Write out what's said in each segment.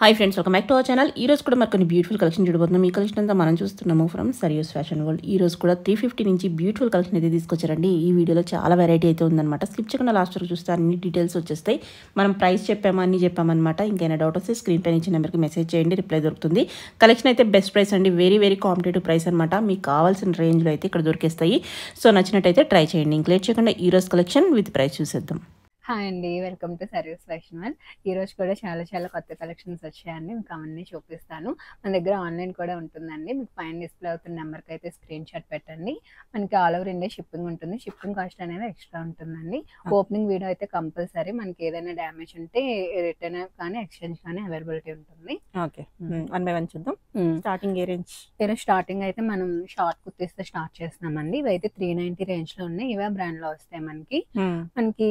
Hi friends, welcome back to our channel. ఈ రోజు కూడా మరి కొన్ని బ్యూటిఫుల్ కలెక్షన్ చూడబోతున్నాం. ఈ కలెక్షన్ అంతా మనం చూస్తున్నాము ఫ్రమ్ సరియోస్ ఫ్యాషన్ వరల్డ్. ఈ రోజు కూడా 350 నుంచి బ్యూటిఫుల్ కలెక్షన్ అయితే తీసుకొచ్చారండి. ఈ వీడియోలో చాలా వెరైటీ అయితే ఉందన్నమాట. స్కిప్ చేయకుండా లాస్ట్ వరకు చూస్తే అన్ని డీటెయిల్స్ వచ్చేస్తాయి. మనం ప్రైస్ చెప్పాము, అన్ని చెప్పామన్నమాట. ఇంకైనా డౌట్ వస్తే స్క్రీన్ పైన ఇచ్చిన నెంబర్కి మెసేజ్ చేయండి, రిప్లై దొరుకుతుంది. కలెక్షన్ అయితే బెస్ట్ ప్రైస్ అండి, వెరీ వెరీ కాంపిటేటివ్ ప్రైస్ అనమాట. మీకు కావాల్సిన రేంజ్లో అయితే ఇక్కడ దొరికేస్తాయి. సో నచ్చినట్టయితే ట్రై చేయండి. ఇంక లేట్ చేయకుండా ఈ రోజు కలెక్షన్ విత్ ప్రైస్ చూసేద్దాం. హాయ్ అండి, welcome to service fashion world. ఈరోజు కూడా చాలా కొత్త కలెక్షన్స్ వచ్చాయండి. మీకు అవన్నీ చూపిస్తాను. మన దగ్గర ఆన్లైన్ కూడా ఉంటుందండి. మీకు పైన డిస్ప్లే అవుతున్న నెంబర్కి అయితే స్క్రీన్ షాట్ పెట్టండి. మనకి ఆల్ ఓవర్ ఇండియా షిప్పింగ్ ఉంటుంది. షిప్పింగ్ కాస్ట్ అనేది ఎక్స్ట్రా ఉంటుందండి. ఓపెనింగ్ వీడియో అయితే కంపల్సరీ. మనకి ఏదైనా డ్యామేజ్ ఉంటే రిటర్న్ కానీ ఎక్స్చేంజ్ కానీ అవైలబిలిటీ ఉంటుంది. ఓకే, వన్ బై వన్ చూద్దాం. స్టార్టింగ్ ఏ రేంజ్? స్టార్టింగ్ అయితే మనం షార్ట్ కుర్తీస్ తో స్టార్ట్ చేస్తున్నామండి. ఇవైతే 390 రేంజ్ లో ఉన్నాయి. ఇవే బ్రాండ్ లో వస్తాయి మనకి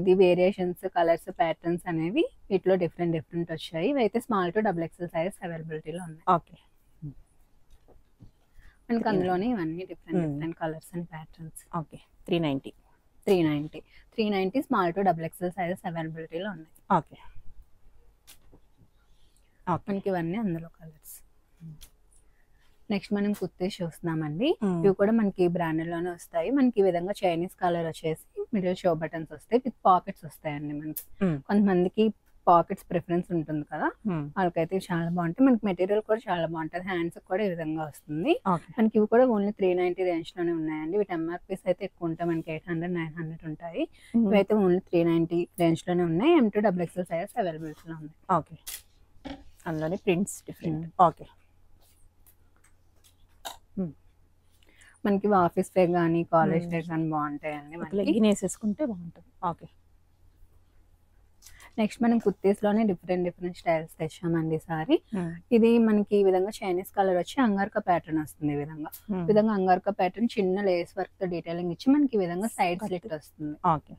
ఇది వేరియేషన్స్, కలర్స్, ప్యాటర్న్స్ అనేవి వీటిలో డిఫరెంట్ వచ్చాయి. ఇవైతే small to double XL size అవైలబిలిటీలో ఉన్నాయి. ఓకే, మనకి అందులోనే ఇవన్నీ different colours and patterns. Okay, 390 small to double XL size అవైలబిలిటీలో ఉన్నాయి. ఓకే, మనకి ఇవన్నీ అందులో కలర్స్. నెక్స్ట్ మనం కుర్తీస్ చూస్తున్నామండి. ఇవి కూడా మనకి బ్రాండెడ్ లోనే వస్తాయి. మనకి ఈ విధంగా చైనీస్ కలర్ వచ్చేసి మిడిల్ షో బటన్స్ వస్తాయి, విత్ పాకెట్స్ వస్తాయండి. మనకి కొంతమందికి పాకెట్స్ ప్రిఫరెన్స్ ఉంటుంది కదా, వాళ్ళకైతే చాలా బాగుంటాయి. మనకి మెటీరియల్ కూడా చాలా బాగుంటుంది. హ్యాండ్స్ కూడా ఈ విధంగా వస్తుంది. మనకి ఇవి కూడా ఓన్లీ 390 రేంజ్ లోనే ఉన్నాయండి. వీటి ఎంఆర్పీస్ అయితే ఎక్కువ ఉంటాయి, మనకి 800, 900 ఉంటాయి. ఇవైతే ఓన్లీ 390 రేంజ్ లోనే ఉన్నాయి. M2 XXL సైజ్ అవైలబిలిటీ లో ఉన్నాయి. ఓకే, అందులోనే ప్రింట్స్ డిఫరెంట్. ఓకే, మనకి ఆఫీస్ వేర్ కానీ కాలేజ్ వేర్ కానీ బాగుంటాయండి. మనకి వేసేసుకుంటే బాగుంటుంది. ఓకే, నెక్స్ట్ మనం కుర్తీస్ లోనే డిఫరెంట్ స్టైల్స్ తెచ్చామండి ఈసారి. ఇది మనకి ఈ విధంగా చైనీస్ కలర్ వచ్చి అంగార్కా ప్యాటర్న్ వస్తుంది. ఈ విధంగా అంగార్కా ప్యాటర్న్ చిన్న లేస్ వర్క్ తో డీటెయిలింగ్ ఇచ్చి మనకి ఈ విధంగా సైడ్ స్లిట్ వస్తుంది. ఓకే,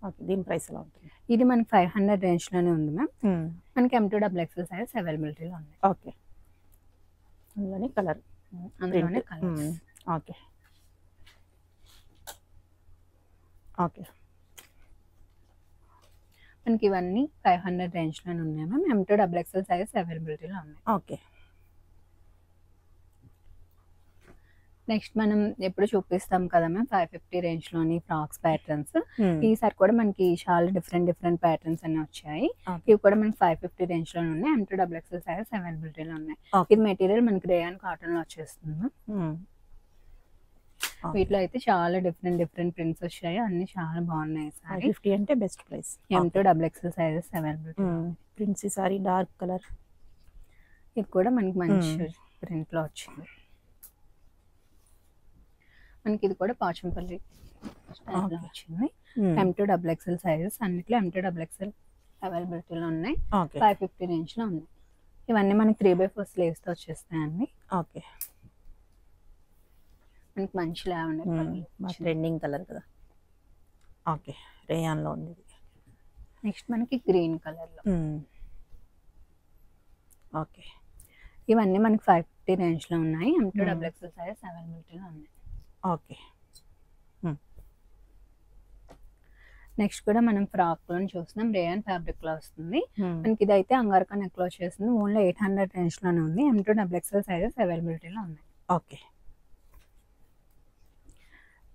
ఓకే, దీని ప్రైస్ ఎలా ఉంటుంది? ఇది మనకి 500 రేంజ్ లోనే ఉంది మ్యామ్. మనకి M2 XXL సైజ్ అవైలబిలిటీలో ఉంది. ఓకే, అందులోనే కలర్. ఓకే, ఓకే, మనకి ఇవన్నీ 500 రేంజ్ లోనే ఉన్నాయి మ్యామ్. M2 XXL సైజ్ అవైలబిలిటీలో ఉన్నాయి. ఓకే, నెక్స్ట్ మనం ఎప్పుడు చూపిస్తాం కదా మ్యామ్ 550 రేంజ్ లోని ఫ్రాక్స్ ప్యాటర్న్స్. ఈసారి కూడా మనకి చాలా డిఫరెంట్ ప్యాటర్న్స్ అన్ని వచ్చాయి. ఇవి కూడా మనకి 550 రేంజ్ లోనే ఉన్నాయి. M2 XXL సైజ్ అవైలబిలిటీలో ఉన్నాయి. ఇది మెటీరియల్ మనకి రేయాన్ కాటన్ లో వచ్చేస్తుంది. వీటిలో అయితే చాలా డిఫరెంట్ ప్రింట్స్ వచ్చాయి. అన్ని చాలా బాగున్నాయి. 50 అంటే best price. M2 XXL sizes availability. Prints sorry dark colour. ఇది కూడా మనకి మంచి ప్రింట్ లో వచ్చింది. మనకి ఇది కూడా పాచంపల్లి వచ్చింది. M2 XXL సైజెస్ అన్నిట్లో M2 XXL అవైలబిలిటీలో ఉన్నాయి. 550 రేంజ్ లో ఉన్నాయి. ఇవన్నీ మనకి 3/4 స్లీవ్స్ తో వచ్చేస్తాయండి. ఓకే, మనకి మంచి లావెండర్ ట్రెండింగ్ కలర్ కదా. ఓకే, రేయాన్ లో ఉంది. నెక్స్ట్ మనకి గ్రీన్ కలర్ లో. ఓకే, ఇవన్నీ మనకి 550 రేంజ్ లో ఉన్నాయి. M2 XXL సైజ్ అవైలబిలిటీలో ఉన్నాయి. ఓకే, నెక్స్ట్ కూడా మనం ఫ్రాక్ లో చూస్తున్నాం. రేయాన్ ఫ్యాబ్రిక్ లో వస్తుంది. మనకి ఇదైతే అంగార్కా నెక్ లో వచ్చేస్తుంది. ఓన్లీ 800 రేంజ్ లోనే ఉంది. M2 XXL సైజెస్ అవైలబిలిటీలో ఉన్నాయి. ఓకే,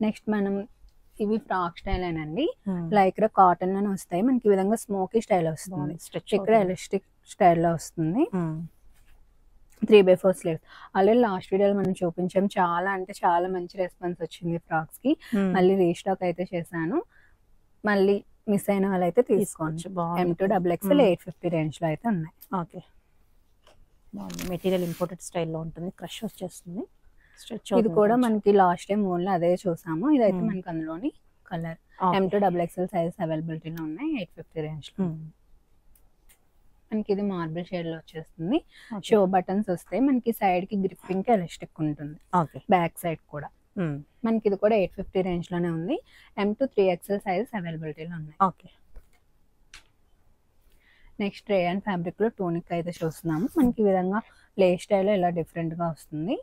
నెక్స్ట్ మనం ఇవి ఫ్రాక్ స్టైల్ అండి. లైక్రా కాటన్ లోనే వస్తాయి. మనకి ఈ విధంగా స్మోకీ స్టైల్ వస్తుంది. ఇక్కడ ఎలాస్టిక్ స్టైల్లో వస్తుంది. 3/4 స్లీవ్స్. ఆల్రెడీ లాస్ట్ వీడియోలో మనం చూపించాం. చాలా అంటే చాలా మంచి రెస్పాన్స్ వచ్చింది ఫ్రాక్స్ కి. మళ్ళీ రీస్టాక్ అయితే చేశాను. మళ్ళీ మిస్ అయిన వాళ్ళు అయితే తీసుకోవచ్చు. M2 XXL 850 రేంజ్ లో అయితే ఉన్నాయి. ఓకే, మెటీరియల్ ఇంపోర్టెడ్ స్టైల్లో ఉంటుంది. క్రష్ వచ్చేస్తుంది. ఇది కూడా మనకి లాస్ట్ టైం ఓన్లీ అదే చూసాము. ఇదైతే మనకి అందులోని కలర్. M2 XXL సైజ్ అవైలబిలిటీలో ఉన్నాయి. 850 రేంజ్ లో. మనకి ఇది మార్బుల్ షేడ్ లో వచ్చేస్తుంది. షో బటన్స్ వస్తాయి. మనకి సైడ్ కి గ్రిప్పింగ్ కి ఎలాస్టిక్ ఉంటుంది. బ్యాక్ సైడ్ కూడా మనకి ఇది కూడా 850 రేంజ్ లోనే ఉంది. M2 3XL సైజ్ అవైలబిలిటీలో ఉన్నాయి. ఓకే, నెక్స్ట్ రేయాన్ ఫ్యాబ్రిక్ లో టూనిక్ అయితే చూస్తున్నాము. మనకి ఈ విధంగా లే స్టైల్ ఇలా డిఫరెంట్ గా వస్తుంది.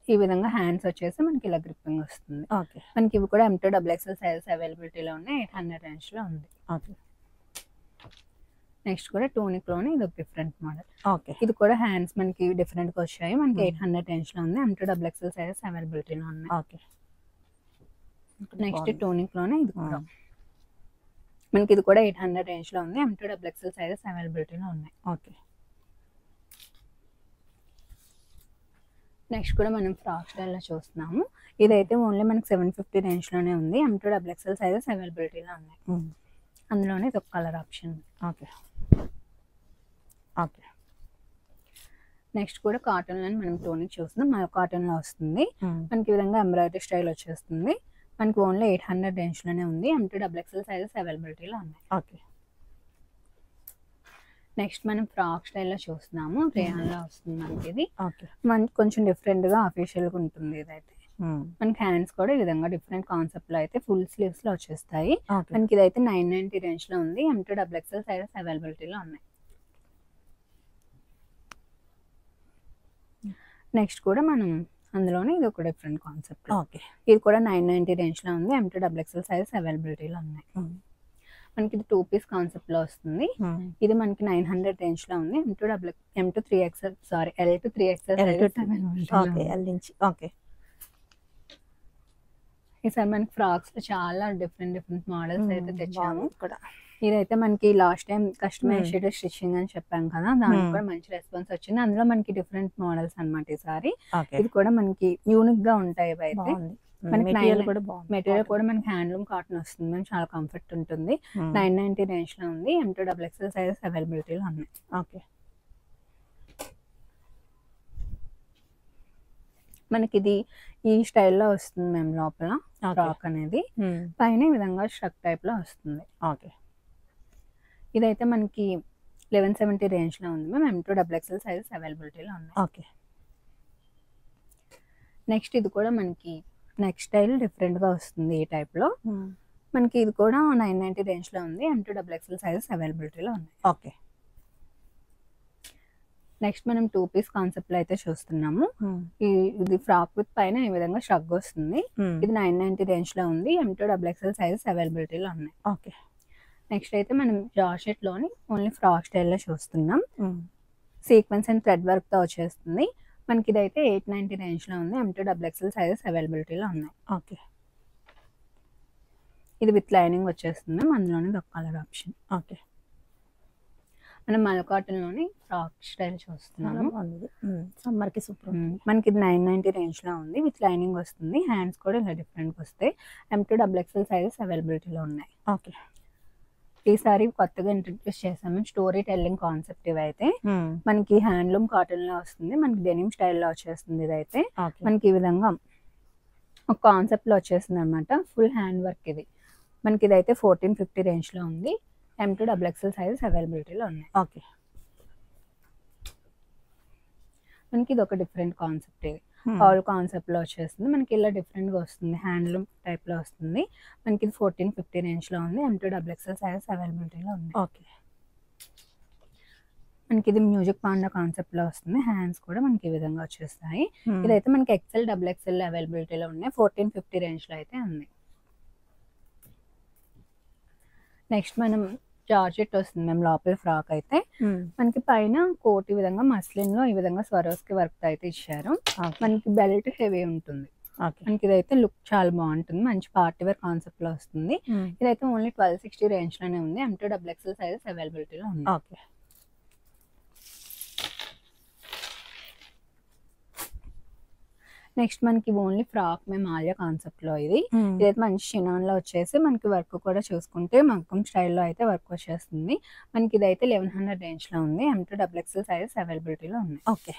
ఈ విధంగా హ్యాండ్స్ వచ్చేసి మనకి ఇలా గ్రిప్పింగ్ వస్తుంది. మనకి ఇవి కూడా M2 XXL సైజ్ అవైలబిలిటీలో ఉన్నాయి. 800 రేంజ్ లో ఉంది. నెక్స్ట్ కూడా టోనిక్ లోనే ఇది ఒక డిఫరెంట్ మోడల్. ఓకే. ఇది కూడా హ్యాండ్స్ మనకి డిఫరెంట్ గా వచ్చాయి. మనకి 800 రేంజ్ లో ఉంది. M2XL సైజెస్ అవైలబిలిటీలో ఉన్నాయి. ఓకే. నెక్స్ట్ టోనిక్ లోనే ఇది కూడా మనకి ఇది కూడా 800 రేంజ్ లో ఉంది. M2XL సైజెస్ అవైలబిలిటీలో ఉన్నాయి. ఓకే. నెక్స్ట్ కూడా మనం ఫ్రాక్ స్టైల్లో చూస్తున్నాము. ఇదైతే ఓన్లీ మనకి 750 రేంజ్ లోనే ఉంది. M2XL సైజెస్ అవైలబిలిటీలో ఉన్నాయి. అందులోనే ఇది ఒక colour option. Okay. Okay. Next కూడా కాటన్ లో మనం టోనిక్ చూస్తున్నాం. మన కాటన్ లో వస్తుంది. మనకి ఈ విధంగా ఎంబ్రాయిడరీ స్టైల్ వచ్చేస్తుంది. మనకి ఓన్లీ 800 రేంజ్ లోనే ఉంది. M2XL సైజెస్ అవైలబిలిటీలో ఉన్నాయి. ఓకే. నెక్స్ట్ మనం ఫ్రాక్ స్టైల్లో చూస్తున్నాము. రేయాన్ లో వస్తుంది మనకి ఇది. ఓకే. మనకి కొంచెం డిఫరెంట్ గా అఫీషియల్ గా ఉంటుంది. ఇదైతే మనకి హ్యాండ్స్ కూడా ఈ విధంగా డిఫరెంట్ కాన్సెప్ట్ లో అయితే ఫుల్ స్లీవ్స్ లో వచ్చేస్తాయి. మనకి ఇదైతే 990 రేంజ్ లో ఉంది. M2XL సైజెస్ అవైలబిలిటీలో ఉన్నాయి. నెక్స్ట్ కూడా మనం అందులోనే ఇది ఒక డిఫరెంట్ కాన్సెప్ట్. ఓకే. ఇది కూడా 990 రేంజ్ లో ఉంది. M2XL సైజెస్ అవైలబిలిటీలో ఉన్నాయి. మనకి ఇది 2 పీస్ కాన్సెప్ట్ లో వస్తుంది. ఇది మనకి 900 రేంజ్ లో ఉంది. M2XL sorry L to 3XL okay. ఈసారి మనకి ఫ్రాక్స్ లో చాలా డిఫరెంట్ మోడల్స్ అయితే తెచ్చాము. ఇదైతే మనకి లాస్ట్ టైం కస్టమైజ్డ్ స్టిచ్చింగ్ అని చెప్పాం కదా, దానికి కూడా మంచి రెస్పాన్స్ వచ్చింది. అందులో మనకి డిఫరెంట్ మోడల్స్ అన్నమాట ఈసారి. ఇది కూడా మనకి యూనిక్ గా ఉంటాయి. అయితే మనకి మెటీరియల్ కూడా మనకి హ్యాండ్లూమ్ కాటన్ వస్తుంది. మనకి చాలా కంఫర్ట్ ఉంటుంది. 990 రేంజ్ లో ఉంది. M2XL సైజెస్ అవైలబిలిటీలో ఉన్నాయి. ఓకే. మనకి ఇది ఈ స్టైల్లో వస్తుంది మేము లోపల ఫ్రాక్ అనేది. పైన ఈ విధంగా స్ట్రక్ టైప్ లో వస్తుంది. ఓకే. ఇదైతే మనకి 1170 రేంజ్ లో ఉంది మ్యామ్. M2XL సైజెస్ అవైలబిలిటీలో ఉన్నాయి. ఓకే. నెక్స్ట్ ఇది కూడా మనకి నెక్స్ట్ స్టైల్ డిఫరెంట్ గా వస్తుంది. ఈ టైప్ లో మనకి ఇది కూడా 990 రేంజ్ లో ఉంది. M2XL సైజెస్ అవైలబిలిటీలో ఉన్నాయి. ఓకే. నెక్స్ట్ మనం 2 పీస్ కాన్సెప్ట్ లో అయితే చూస్తున్నాము. ఇది ఫ్రాక్ విత్ పైన ఈ విధంగా షగ్ వస్తుంది. ఇది 990 రేంజ్ లో ఉంది. M2XL సైజెస్ అవైలబిలిటీలో ఉన్నాయి. ఓకే. నెక్స్ట్ అయితే మనం జార్జెట్ లోని ఓన్లీ ఫ్రాక్ స్టైల్లో చూస్తున్నాం. సీక్వెన్స్ అండ్ థ్రెడ్ వర్క్ తో వచ్చేస్తుంది. మనకి ఇదైతే 890 రేంజ్ లో ఉంది. M2XL సైజెస్ అవైలబిలిటీలో ఉన్నాయి. ఓకే. ఇది విత్ లైనింగ్ వచ్చేస్తుంది. అందులోనే ఒక కలర్ ఆప్షన్. ఓకే. మనం మల్ కాటన్ లోని ఫ్రాక్ స్టైల్ చూస్తున్నాము. సమ్మర్ కి సూపర్. మనకి ఇది 990 రేంజ్ లో ఉంది. విత్ లైనింగ్ వస్తుంది. హ్యాండ్స్ కూడా ఇలా డిఫరెంట్ వస్తాయి. M2XL సైజెస్ అవైలబిలిటీలో ఉన్నాయి. ఓకే. ఈసారి కొత్తగా ఇంట్రడ్యూస్ చేసాము స్టోరీ టెల్లింగ్ కాన్సెప్ట్. ఇవైతే మనకి హ్యాండ్లూమ్ కాటన్ లో వస్తుంది. మనకి డెనిమ్ స్టైల్లో వచ్చేస్తుంది. ఇదైతే మనకి ఈ విధంగా ఒక కాన్సెప్ట్ లో వచ్చేస్తుంది అనమాట. ఫుల్ హ్యాండ్ వర్క్ ఇది. మనకి ఇదైతే 1450 రేంజ్ లో ఉంది. M2XL సైజెస్ అవైలబిలిటీలో ఉన్నాయి. ఓకే. మనకి ఇది ఒక డిఫరెంట్ కాన్సెప్ట్. ఇది ఆల్ కాన్సెప్ట్ లో వచ్చేస్తుంది. మనకి ఇలా డిఫరెంట్ గా వస్తుంది. హ్యాండ్లూమ్ టైప్ లో వస్తుంది. మనకి ఇది 1450 రేంజ్ లో ఉంది. M2XL సైజెస్ అవైలబిలిటీలో ఉంది. ఓకే. మనకి ఇది మ్యూజిక్ పాండా కాన్సెప్ట్ లో వస్తుంది. హ్యాండ్స్ కూడా మనకి ఈ విధంగా వచ్చేస్తాయి. ఇదైతే మనకి XL XXL అవైలబిలిటీలో ఉన్నాయి. 1450 రేంజ్ లో అయితే ఉంది. నెక్స్ట్ మనం జార్జెట్ వస్తుంది మేము లోపల ఫ్రాక్ అయితే. మనకి పైన కోట్ ఈ విధంగా మస్లిన్ లో ఈ విధంగా స్వరోస్కి వర్క్ అయితే ఇచ్చారు. మనకి బెల్ట్ హెవీ ఉంటుంది. మనకి ఇదైతే లుక్ చాలా బాగుంటుంది. మంచి పార్టీ వేర్ కాన్సెప్ట్ లో వస్తుంది. ఇదైతే ఓన్లీ 1260 రేంజ్ లోనే ఉంది. M2XL సైజెస్ అవైలబిలిటీలో ఉంది. ఓకే. నెక్స్ట్ మనకి ఓన్లీ ఫ్రాక్ మేము ఆలియా కాన్సెప్ట్ లో ఇది. ఇదైతే మంచి షినాన్ లో వచ్చేసి మనకి వర్క్ కూడా చూసుకుంటే మగ్గం స్టైల్లో అయితే వర్క్ వచ్చేస్తుంది. మనకి ఇదైతే 1100 రేంజ్ లో ఉంది. M2XL సైజెస్ అవైలబిలిటీలో ఉంది. ఓకే.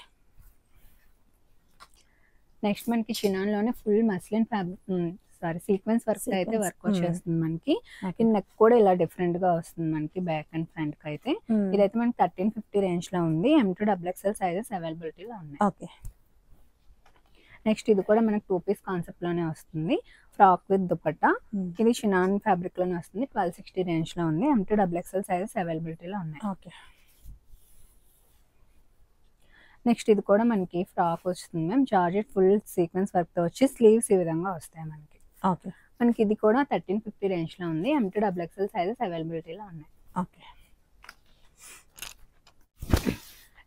నెక్స్ట్ మనకి షినాన్ లోనే full muslin fabric sequence work అయితే వర్క్ వచ్చేస్తుంది. మనకి ఈ నెక్ కూడా ఇలా డిఫరెంట్ గా వస్తుంది. మనకి బ్యాక్ అండ్ ఫ్రంట్ కి అయితే ఇదైతే మనకి 1350 రేంజ్ లో ఉంది. M2XL సైజెస్ అవైలబిలిటీలో ఉన్నాయి. ఓకే. నెక్స్ట్ ఇది కూడా మనకి 2 పీస్ కాన్సెప్ట్ లోనే వస్తుంది. Frock with dupatta. ఇది షినాన్ ఫ్యాబ్రిక్ లోనే వస్తుంది. 1260 రేంజ్ లో ఉంది. M2XL సైజెస్ అవైలబిలిటీలో ఉన్నాయి. ఓకే. నెక్స్ట్ ఇది కూడా మనకి ఫ్రాక్ వస్తుంది ma'am. Georgette full sequence work తో వచ్చి స్లీవ్స్ ఈ విధంగా వస్తాయి మనకి. ఓకే. మనకి ఇది కూడా 1350 రేంజ్ లో ఉంది. M2XL సైజెస్ అవైలబిలిటీలో ఉన్నాయి. ఓకే.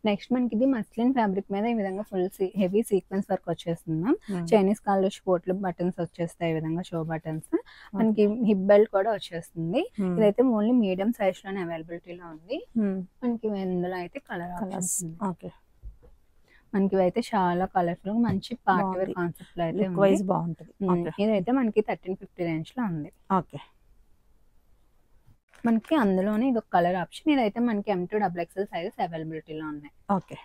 నెక్స్ట్ మనకి ఇది మస్లిన్ ఫ్యాబ్రిక్ మీద ఈ విధంగా ఫుల్ హెవీ సీక్వెన్స్ వర్క్ వచ్చేస్తుంది మ్యామ్. Hmm. చైనీస్ కాలర్ పోట్లు బటన్స్ వచ్చేస్తాయి ఈ విధంగా, షో బటన్స్. మనకి హిప్ బెల్ట్ కూడా వచ్చేస్తుంది. Hmm. ఇదైతే ఓన్లీ మీడియం సైజ్ లోనే అవైలబిలిటీలో ఉంది. Hmm. మనకి ఇందులో అయితే కలర్ కలర్స్ ఓకే. మనకి ఇవైతే చాలా కలర్ఫుల్ మంచి పార్టీ వేర్ బాగుంది. కాన్సెప్ట్ లో అయితే లుక్ ఉంది. వైజ్ బాగుంటది. ఓకే. ఇదైతే మనకి 1350 రేంజ్ లో ఉంది. ఓకే. మనకి అందులోనే ఇది ఒక కలర్ ఆప్షన్. ఇదైతే మనకి M2 XXL సైజెస్ అవైలబిలిటీలో ఉన్నాయి. ఓకే.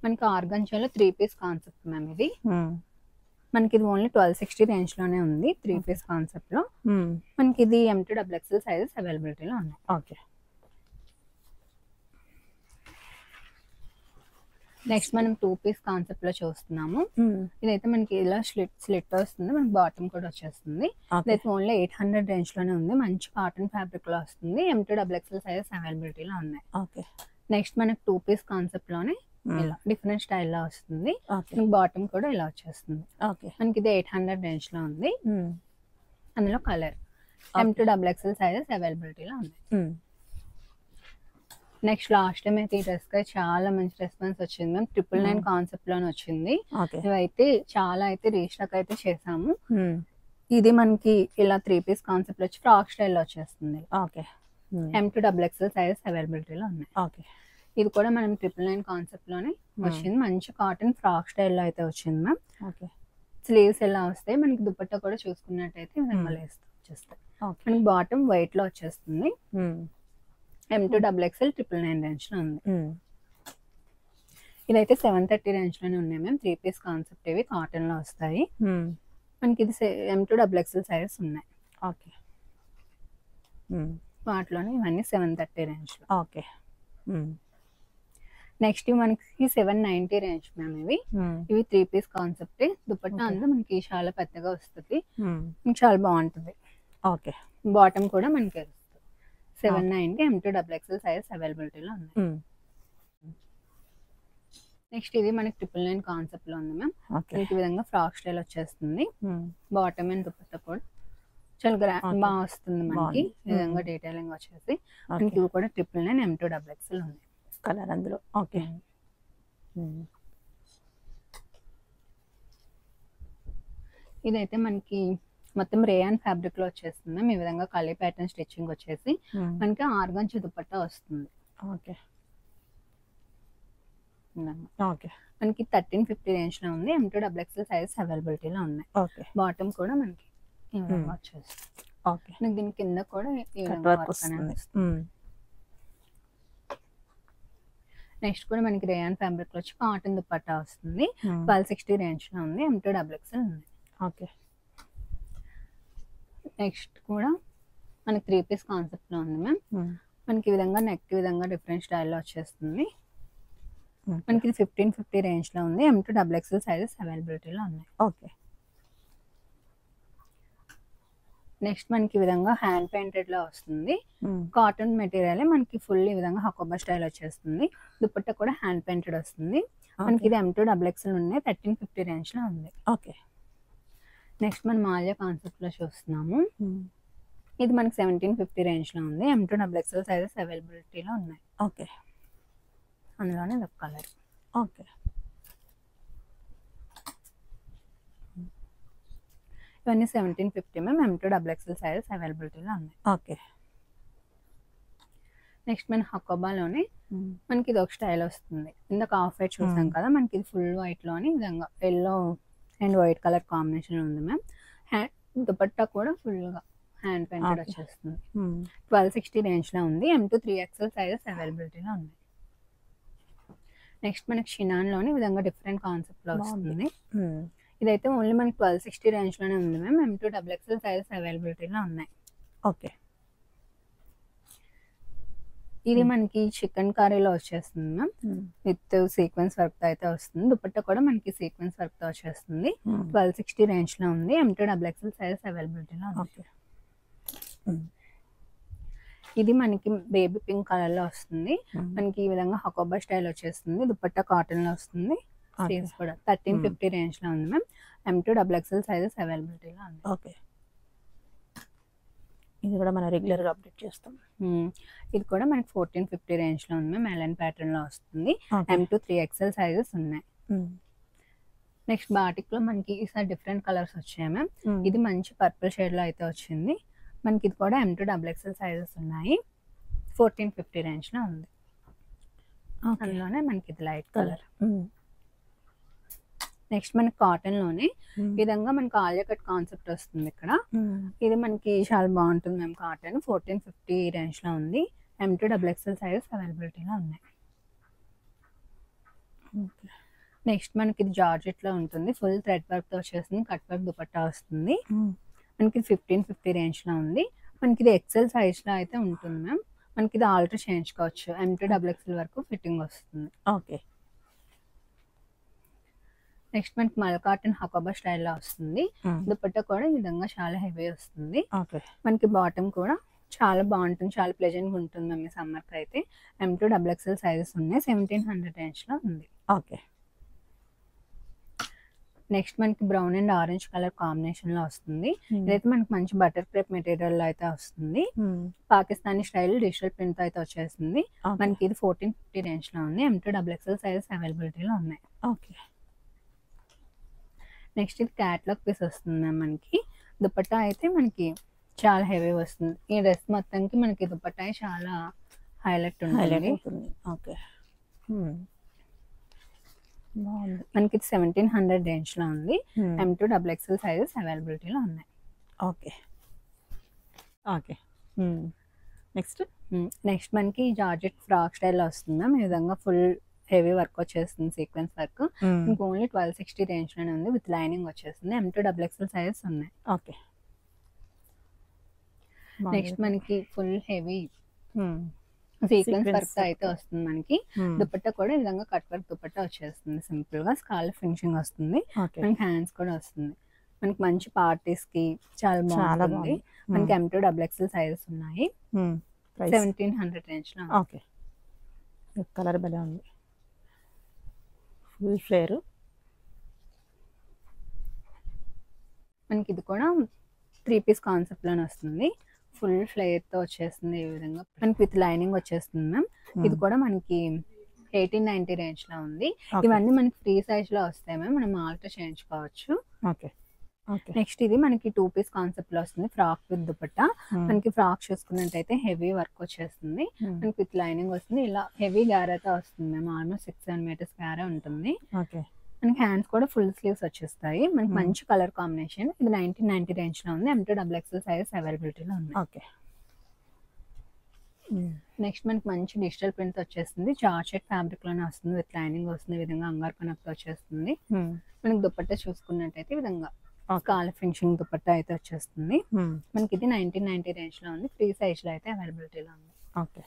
మనకి ఆర్గంజాలో 3 పీస్ కాన్సెప్ట్ మ్యామ్ ఇది. Hmm. మనకి ఇది ఓన్లీ 1260 రేంజ్ లోనే ఉంది 3 పీస్ కాన్సెప్ట్ లో. Hmm. మనకి ఇది M2 XXL సైజెస్ అవైలబిలిటీలో ఉన్నాయి. ఓకే. నెక్స్ట్ మనం 2 పీస్ కాన్సెప్ట్ లో చూస్తున్నాము. Hmm. ఇదైతే మనకి ఇలా స్లిట్ వస్తుంది, మనకి బాటమ్ కూడా వచ్చేస్తుంది. ఓకే. ఇదైతే ఓన్లీ 800 రేంజ్ లోనే ఉంది. మంచి కాటన్ ఫ్యాబ్రిక్ లో వస్తుంది. M2 XXL సైజెస్ అవైలబిలిటీలో ఉన్నాయి. ఓకే. నెక్స్ట్ మనకి 2 పీస్ కాన్సెప్ట్ లోనే Hmm. ఇలా డిఫరెంట్ స్టైల్ లో వస్తుంది. ఓకే. మనకి బాటమ్ కూడా ఇలా వచ్చేస్తుంది. ఓకే. మనకి ఇది 800 రేంజ్ లో ఉంది. Hmm. అందులో కలర్ M2 XXL సైజెస్ అవైలబిలిటీలో ఉన్నాయి. Hmm. నెక్స్ట్ లాస్ట్ టైం అయితే ఈ డ్రెస్ కి చాలా మంచి రెస్పాన్స్ వచ్చింది మ్యామ్. 999 కాన్సెప్ట్ లోనే వచ్చింది. ఓకే. ఇవైతే చాలా అయితే రీస్టాక్ అయితే చేసాము. Hmm. ఇది మనకి ఇలా 3 పీస్ కాన్సెప్ట్ వచ్చి ఫ్రాక్ స్టైల్ లో వచ్చేస్తుంది. Okay. Hmm. M2 XXL sizes అవైలబిలిటీలో ఉన్నాయి. ఓకే. ఇది కూడా మనం 999 కాన్సెప్ట్ లోనే వచ్చింది. మంచి కాటన్ ఫ్రాక్ స్టైల్ లో అయితే వచ్చింది మ్యామ్. ఓకే. స్లీవ్స్ ఎలా వస్తాయి, మనకి దుపట్టా కూడా చూసుకున్నట్టయితే లేస్తూ వచ్చేస్తాయి. ఓకే. మనకి బాటమ్ వైట్ లో వచ్చేస్తుంది. Hmm. M2 XXL 999 రేంజ్ లో ఉంది. Hmm. ఇదైతే 730 రేంజ్ లోనే ఉన్నాయి మ్యామ్. 3 పీస్ కాన్సెప్ట్ ఇవి కాటన్ లో వస్తాయి. Hmm. మనకి ఇది M2 XXL సైజెస్ ఉన్నాయి. ఓకే. Hmm. వాటిలోనే ఇవన్నీ 730 రేంజ్ లో. ఓకే. Hmm. నెక్స్ట్ మనకి 790 రేంజ్ మ్యామ్ ఇవి. Hmm. ఇవి 3 పీస్ కాన్సెప్ట్. దుపట్టా Okay. అంతా మనకి చాలా పెద్దగా వస్తుంది. Hmm. చాలా బాగుంటుంది. ఓకే. బాటమ్ కూడా మనకి వస్తుంది. 790 M2 XXL సైజెస్ అవైలబిలిటీలో ఉన్నాయి. Hmm. నెక్స్ట్ ఇది మనకి 999 కాన్సెప్ట్ లో ఉంది మ్యామ్. ఓకే. ఈ విధంగా ఫ్రాక్ స్టైల్ వచ్చేస్తుంది. Hmm. బాటమ్ అండ్ దుపట్టా కూడా చాలా Okay. బాగా వస్తుంది మనకి. బాగుంది. ఈ విధంగా డీటెయిలింగ్ వచ్చేసి మనకి ఓకే. ఇవి కూడా 999 M2 XXL ఉంది. కలర్ అందులో. ఓకే. Hmm. ఇదైతే మనకి మొత్తం రేయాన్ ఫ్యాబ్రిక్ లో వచ్చేస్తుంది మ్యామ్. ఈ విధంగా కలీ ప్యాటర్న్ స్టిచ్చింగ్ వచ్చేసి Hmm. మనకి ఆర్గంజా దుపట్టా వస్తుంది. ఓకే. ఇదన్నమాట. ఓకే. మనకి 1350 రేంజ్ లో ఉంది. M2 XXL సైజెస్ అవైలబిలిటీలో ఉన్నాయి. ఓకే. బాటమ్ కూడా మనకి ఈ విధంగా వచ్చేస్తుంది. ఓకే. మనకి దీని కింద కూడా ఈ కట్ విధంగా వర్క్ వర్క్ అనేది వస్తుంది. వస్తుంది. Hmm. నెక్స్ట్ కూడా మనకి రేయాన్ ఫ్యాబ్రిక్ లో వచ్చి కాటన్ దుపట్టా వస్తుంది. Hmm. 1260 రేంజ్ లో ఉంది. M2 XXL ఉంది. ఓకే. నెక్స్ట్ కూడా మనకి 3 పీస్ కాన్సెప్ట్ లో ఉంది మ్యామ్. Hmm. మనకి ఈ విధంగా నెక్ విధంగా డిఫరెంట్ స్టైల్లో వచ్చేస్తుంది. Okay. మనకి ఇది 1550 రేంజ్ లో ఉంది. M2 XXL సైజెస్ అవైలబిలిటీలో ఉన్నాయి. ఓకే. నెక్స్ట్ మనకి ఈ విధంగా హ్యాండ్ పెయింటెడ్ లో వస్తుంది. Hmm. కాటన్ మెటీరియల్ మనకి ఫుల్ ఈ విధంగా హకోబా స్టైల్ వచ్చేస్తుంది. దుపట్టా కూడా హ్యాండ్ పెయింటెడ్ వస్తుంది. మనకి ఇది M2 XXL ఉన్నాయి. 1350 రేంజ్ లో ఉంది. ఓకే. నెక్స్ట్ మనం మాల్యా కాన్సెప్ట్ లో చూస్తున్నాము. Hmm. ఇది మనకి 1750 రేంజ్ లో ఉంది. M2 XXL సైజెస్ అవైలబిలిటీలో ఉన్నాయి. ఓకే. అందులోనే ఒక కలర్. ఓకే. ఇవన్నీ 1750 మ్యామ్. M2 XXL సైజెస్ అవైలబిలిటీలో ఉన్నాయి. ఓకే. నెక్స్ట్ మన హకోబాలోనే Hmm. మనకి ఇది ఒక స్టైల్ వస్తుంది. ఇందాక ఆఫ్ వైట్ చూసాం Hmm. కదా, మనకి ఇది ఫుల్ వైట్ లోని ఈ విధంగా yellow and white colour combination ఉంది మ్యామ్. హ్యాండ్ దుపట్టా కూడా ఫుల్ గా హ్యాండ్ పెయింటెడ్ Okay. వచ్చేస్తుంది. Hmm. 1260 రేంజ్ లో ఉంది. M2 3XL సైజెస్ అవైలబిలిటీలో ఉంది. నెక్స్ట్ మనకి షినాన్ లోని ఈ విధంగా డిఫరెంట్ కాన్సెప్ట్ లో బాగుంది. వస్తుంది. Hmm. ఇదైతే ఓన్లీ మనకి 1260 రేంజ్ లోనే ఉంది మ్యామ్. M2 XXL సైజెస్ అవైలబిలిటీలో ఉన్నాయి. ఓకే. ఇది మనకి చికెన్ కర్రీలో వచ్చేస్తుంది ma'am. Hmm. With sequence work తో అయితే వస్తుంది. దుపట్టా కూడా మనకి సీక్వెన్స్ వర్క్ తో వచ్చేస్తుంది. Hmm. 1260 రేంజ్ లో ఉంది. M2 XXL సైజెస్ అవైలబిలిటీలో ఉంది. ఓకే. Hmm. ఇది మనకి బేబీ పింక్ కలర్ లో వస్తుంది. Hmm. మనకి ఈ విధంగా హకోబా స్టైల్ వచ్చేస్తుంది. దుపట్టా కాటన్ లో వస్తుంది. Okay. స్లీవ్స్ కూడా 1350 రేంజ్ లో ఉంది మ్యామ్. M2 XXL సైజెస్ అవైలబిలిటీలో ఉంది. ఓకే. ఇది కూడా మనం రెగ్యులర్గా అప్డేట్ చేస్తాం. ఇది కూడా మనకి 1450 రేంజ్లో ఉంది మ్యామ్. ఎల్ఎన్ ప్యాటర్న్లో వస్తుంది. M2 3XL సైజెస్ ఉన్నాయి. నెక్స్ట్ బాటిక్లో మనకి ఈసారి డిఫరెంట్ కలర్స్ వచ్చాయి మ్యామ్. ఇది మంచి పర్పుల్ షేడ్లో అయితే వచ్చింది మనకి. ఇది కూడా M2 XXL సైజెస్ ఉన్నాయి. 1450 రేంజ్లో ఉంది. అందులోనే మనకి ఇది లైట్ కలర్. నెక్స్ట్ మనకి కాటన్లోనే విధంగా మనకి ఆలియా కట్ కాన్సెప్ట్ వస్తుంది ఇక్కడ. ఇది మనకి చాలా బాగుంటుంది మ్యామ్. కాటన్ 1450 రేంజ్లో ఉంది. M2 XXL సైజెస్ అవైలబిలిటీలో ఉన్నాయి. నెక్స్ట్ మనకి ఇది జార్జెట్లో ఉంటుంది. ఫుల్ థ్రెడ్ వర్క్తో వచ్చేస్తుంది. కట్ వర్క్ దుపట్టా వస్తుంది. మనకి 1550 రేంజ్లో ఉంది. మనకి ఇది ఎక్సెల్ సైజ్లో అయితే ఉంటుంది మ్యామ్. మనకి ఇది ఆల్టర్ చేయించుకోవచ్చు. M2 XXL వరకు ఫిట్టింగ్ వస్తుంది. ఓకే. నెక్స్ట్ మనకి మల్ కాటన్ హకోబా స్టైల్లో వస్తుంది. దుపట్టా కూడా ఈ విధంగా చాలా హెవీ వస్తుంది. మనకి బాటమ్ కూడా చాలా బాగుంటుంది. చాలా ప్లెజెంట్గా ఉంటుంది మ్యామ్. ఈ సమ్మర్కి అయితే M2 XXL సైజెస్ ఉన్నాయి. 1700 రేంజ్లో ఉంది. ఓకే. నెక్స్ట్ మనకి brown and orange colour combination లో వస్తుంది. ఇదైతే మనకి మంచి బటర్ క్రేప్ మెటీరియల్ లో అయితే వస్తుంది. పాకిస్తానీ స్టైల్ డిజిటల్ ప్రింట్ తో అయితే వచ్చేస్తుంది. మనకి ఇది 1450 రేంజ్ లో ఉంది. M2 XXL సైజెస్ అవైలబిలిటీలో ఉన్నాయి. ఓకే. నెక్స్ట్ ఇది క్యాట్లాగ్ పీస్ వస్తుంది మనకి. దుపట్టా అయితే మనకి చాలా హెవీ వస్తుంది. ఈ డ్రెస్ మొత్తానికి మనకి దుపట్టా చాలా హైలైట్ ఉంటుంది. ఓకే. మనకి 1700 రేంజ్ లో ఉంది. M2 XXL సైజెస్ అవైలబిలిటీలో ఉన్నాయి. ఓకే. ఓకే. నెక్స్ట్ మనకి జార్జెట్ ఫ్రాక్ స్టైల్ వస్తుంది. ఈ విధంగా ఫుల్ హెవీ వర్క్ వచ్చేస్తుంది. సీక్వెన్స్ వర్క్ మీకు ఓన్లీ 1260 రేంజ్ లోనే ఉంది. విత్ లైనింగ్ వచ్చేస్తుంది. M2 XXL సైజెస్ ఉన్నాయి. ఓకే. నెక్స్ట్ మనకి ఫుల్ హెవీ సీక్వెన్స్ వర్క్ అయితే వస్తుంది మనకి. దుపట్టా కూడా ఈ విధంగా కట్ వర్క్ దుపట్టా వచ్చేస్తుంది. సింపుల్ గా స్కాలప్ ఫినిషింగ్ వస్తుంది. మనకి హ్యాండ్స్ కూడా వస్తుంది. మనకి మంచి పార్టీస్ కి చాలా బాగుంటుంది. మనకి M2 XXL సైజెస్ ఉన్నాయి. 1700 రేంజ్ లో. ఓకే. కలర్ భలే ఉంది. Full flare. మనకి ఇది కూడా 3 పీస్ కాన్సెప్ట్ లోనే వస్తుంది. ఫుల్ ఫ్లేర్ తో వచ్చేస్తుంది. ఈ విధంగా మనకి విత్ లైనింగ్ వచ్చేస్తుంది మ్యామ్. ఇది కూడా మనకి 1890 రేంజ్ లో ఉంది. ఇవన్నీ మనకి ఫ్రీ సైజ్ లో వస్తాయి మ్యామ్. మనం ఆల్టర్ చేయించుకోవచ్చు. ఓకే. నెక్స్ట్ ఇది మనకి 2 పీస్ కాన్సెప్ట్ లో వస్తుంది. Frock with dupatta. మనకి ఫ్రాక్ చూసుకున్నట్టయితే హెవీ వర్క్ వచ్చేస్తుంది. మనకి విత్ లైనింగ్ వస్తుంది. ఇలా హెవీ గారాతో వస్తుంది మ్యామ్. ఆల్మోస్ట్ 6-7 మీటర్స్ గారా ఉంటుంది. ఓకే. మనకి హ్యాండ్స్ కూడా ఫుల్ స్లీవ్స్ వచ్చేస్తాయి. మనకి మంచి కలర్ కాంబినేషన్. ఇది 1990 రేంజ్ లో ఉంది. M2 XXL సైజెస్ అవైలబిలిటీలో ఉంది. ఓకే. నెక్స్ట్ మనకి మంచి డిజిటల్ ప్రింట్ వచ్చేస్తుంది. జార్జెట్ ఫ్యాబ్రిక్ లోనే వస్తుంది. విత్ లైనింగ్ వస్తుంది. ఈ విధంగా అంగార్ కనెక్ట్ వచ్చేస్తుంది. మనకి దుపట్టా చూసుకున్నట్టయితే ఈ విధంగా స్కాలప్ ఫినిషింగ్ దుపట్టా అయితే వచ్చేస్తుంది. మనకి ఇది 1990 రేంజ్ లో ఉంది. ఫ్రీ సైజ్ లో అయితే అవైలబిలిటీలో ఉంది. ఓకే.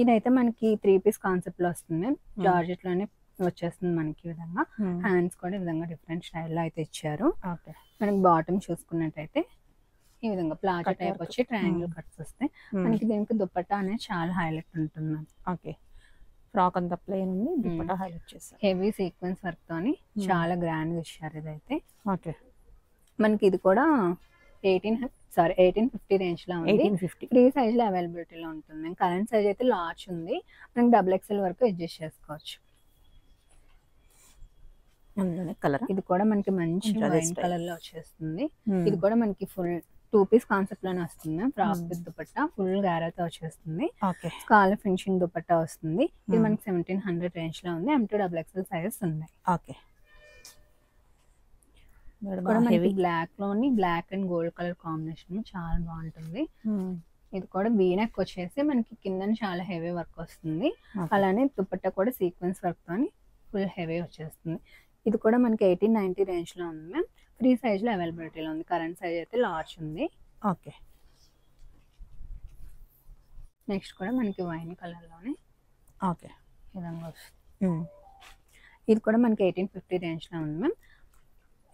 ఇదైతే మనకి 3 పీస్ కాన్సెప్ట్ లో వస్తుంది. జార్జెట్ లోనే వచ్చేస్తుంది మనకి. ఈ విధంగా హ్యాండ్స్ కూడా ఈ విధంగా డిఫరెంట్ స్టైల్లో అయితే ఇచ్చారు. మనకి బాటమ్ చూసుకున్నట్టయితే ఈ విధంగా ప్లాజో టైప్ వచ్చి ట్రయాంగిల్ కట్స్ వస్తాయి. మనకి దీనికి దుపట్టా అనేది చాలా హైలైట్ ఉంటుంది. ఓకే. ఫ్రాక్ అంతా ప్లెయిన్ ఉంది. దుపట్టా హైలైట్ చేస్తారు. హెవీ సీక్వెన్స్ వర్క్ తోని చాలా గ్రాండ్ గా ఇచ్చారు ఇదైతే. ఓకే. మనకి ఇది కూడా 1850 రేంజ్ లో ఉంది. 1850 ఫ్రీ సైజ్ లో అవైలబిలిటీలో ఉంటుంది. కరెంట్ సైజ్ అయితే లార్జ్ ఉంది. మనకి XXL వరకు అడ్జస్ట్ చేసుకోవచ్చు. కలర్ ఇది కూడా మనకి మంచి వైన్ కలర్ లో వచ్చేస్తుంది. ఇది కూడా మనకి ఫుల్ 2 పీస్ కాన్సెప్ట్ లోనే వస్తుంది. ఫ్రాక్ విత్ దుపట్టా ఫుల్ గారాతో వచ్చేస్తుంది. స్కాలప్ ఫినిషింగ్ దుపట్టా వస్తుంది. ఇది మనకి 1700 రేంజ్ లో ఉంది. M2 XXL సైజెస్ ఉన్నాయి. ఓకే. బ్లాక్ లోని black and gold colour combination చాలా బాగుంటుంది. ఇది కూడా వీనెక్ వచ్చేసి మనకి కింద చాలా హెవీ వర్క్ వస్తుంది. అలానే దుపట్టా కూడా సీక్వెన్స్ వర్క్ తోని ఫుల్ హెవీ వచ్చేస్తుంది. ఇది కూడా మనకి 1890 రేంజ్ లో ఉంది మ్యామ్. ఫ్రీ సైజ్ లో అవైలబిలిటీలో ఉంది. కరెంట్ సైజ్ అయితే లార్జ్ ఉంది. ఓకే. నెక్స్ట్ కూడా మనకి వైన్ కలర్ లోనే ఓకే విధంగా వస్తుంది. ఇది కూడా మనకి 1850 రేంజ్ లో ఉంది మ్యామ్.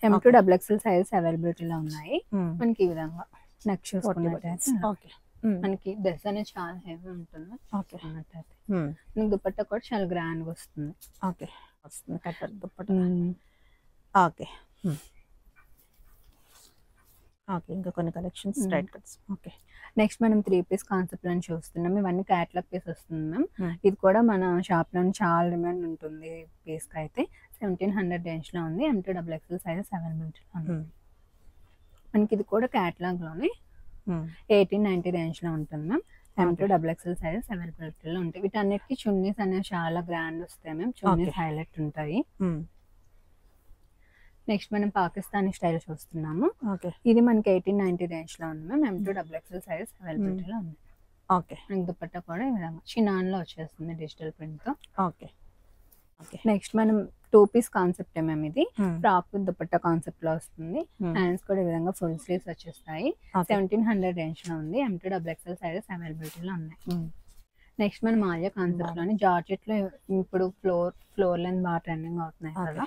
M2 XXL సైజెస్ అవైలబిలిటీలో ఉన్నాయి. మనకి ఈ విధంగా నెక్ చూసుకున్నట్టయితే మనకి డ్రెస్ అనేది చాలా హెవీ ఉంటుంది. మనకి దుపట్టా కూడా చాలా గ్రాండ్ గా వస్తుంది. ఓకే. వస్తుంది కట్టర్ దుపట్టా. ఓకే. ఓకే. ఇంకా కొన్ని collections straight cuts. Okay. Next మనం 3 పీస్ కాన్సెప్ట్ అని చూస్తున్నాం. ఇవన్నీ క్యాటలాగ్ పీస్ వస్తుంది మ్యామ్. ఇది కూడా మన షాప్లో చాలా డిమాండ్ ఉంటుంది పీస్కి అయితే. 1700 రేంజ్లో ఉంది. M2 XXL సైజెస్ అవైలబిలిటీలో ఉంది. మనకి ఇది కూడా క్యాటలాగ్లోనే 1890 రేంజ్లో ఉంటుంది మ్యామ్. M2 XXL సైజెస్ అవైలబిలిటీలో ఉంటాయి. వీటన్నిటికీ చున్నీస్ అనేవి చాలా గ్రాండ్ వస్తాయి మ్యామ్. చున్నీస్ హైలైట్ ఉంటాయి. నెక్స్ట్ మనం పాకిస్తానీ స్టైల్ చూస్తున్నాము. ఓకే. ఇది మనకి 1890 రేంజ్లో ఉంది మ్యామ్. M2 XXL సైజ్ అవైలబిలిటీలో ఉంది. ఓకే. మనకి దుపట్టా కూడా ఈ విధంగా చినాన్లో వచ్చేస్తుంది డిజిటల్ ప్రింట్తో. ఓకే. ఓకే. నెక్స్ట్ మనం 2 పీస్ కాన్సెప్ట్ మ్యామ్. ఇది ఫ్రాక్ విత్ దుపట్టా కాన్సెప్ట్ లో వస్తుంది. హ్యాండ్స్ కూడా ఈ విధంగా ఫుల్ స్లీవ్స్ వచ్చేస్తాయి. 1700 రేంజ్లో ఉంది. M2 XXL సైజెస్ అవైలబిలిటీలో ఉన్నాయి. నెక్స్ట్ మనం మాల్యా కాన్సెప్ట్ లోని జార్జెట్ లో ఇప్పుడు ఫ్లోర్ లెంత్ బాగా ట్రెండింగ్ అవుతున్నాయి కదా,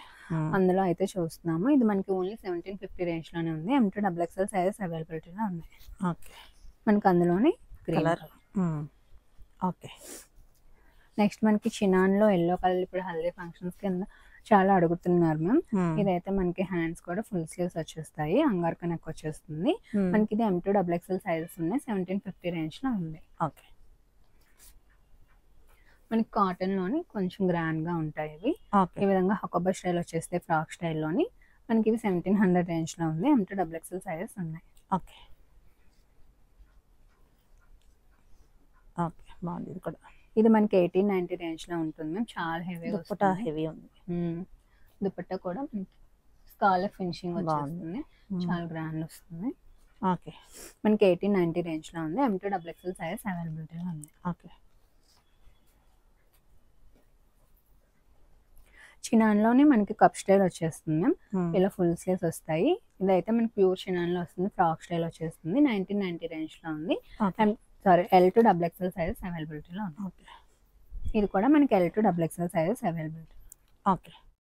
అందులో అయితే చూస్తున్నాము. ఇది మనకి ఓన్లీ 1750 రేంజ్ లోనే ఉంది. M2 XXL సైజెస్ అవైలబిలిటీలో ఉన్నాయి. మనకి అందులోనే కలర్. ఓకే. నెక్స్ట్ మనకి చినాన్ లో ఎల్లో కలర్ ఇప్పుడు హల్దీ ఫంక్షన్స్ కింద చాలా అడుగుతున్నారు మ్యామ్. ఇదైతే మనకి హ్యాండ్స్ కూడా ఫుల్ స్లీవ్స్ వచ్చేస్తాయి. అంగార్ నెక్ వచ్చేస్తుంది. మనకి ఇది M2 XXL సైజెస్ ఉన్నాయి. 1750 రేంజ్ లో ఉంది. ఓకే. మనకి కాటన్ లోని కొంచెం గ్రాండ్ గా ఉంటాయి ఇవి. ఈ విధంగా హకోబా స్టైల్ వచ్చేస్తే ఫ్రాక్ స్టైల్లోని మనకి ఇవి 1700 రేంజ్ లో ఉంది. M2 XXL సైజెస్ ఉన్నాయి. ఓకే. ఓకే. బాగుంది. ఇది కూడా ఇది మనకి 1890 రేంజ్ లో ఉంటుంది మ్యామ్. చాలా హెవీ దుపట్టా హెవీ ఉంది. దుపట్టా కూడా మనకి స్కాలప్ ఫినిషింగ్ వచ్చేస్తుంది. చాలా గ్రాండ్ వస్తుంది. ఓకే. మనకి 1890 రేంజ్ లో ఉంది. M2 XXL సైజెస్ అవైలబిలిటీలో ఉంది. ఓకే. చినాన్లోనే మనకి కప్ స్టైల్ వచ్చేస్తుంది మ్యామ్. ఇలా ఫుల్ స్లీవ్స్ వస్తాయి. ఇదైతే మనకి ప్యూర్ చినాన్లో వస్తుంది. ఫ్రాక్ స్టైల్ వచ్చేస్తుంది. 1990 రేంజ్ లో ఉంది. L2 XXL సైజెస్ అవైలబిలిటీలో ఉంది. ఇది కూడా మనకి L2 XXL sizes availability. Okay.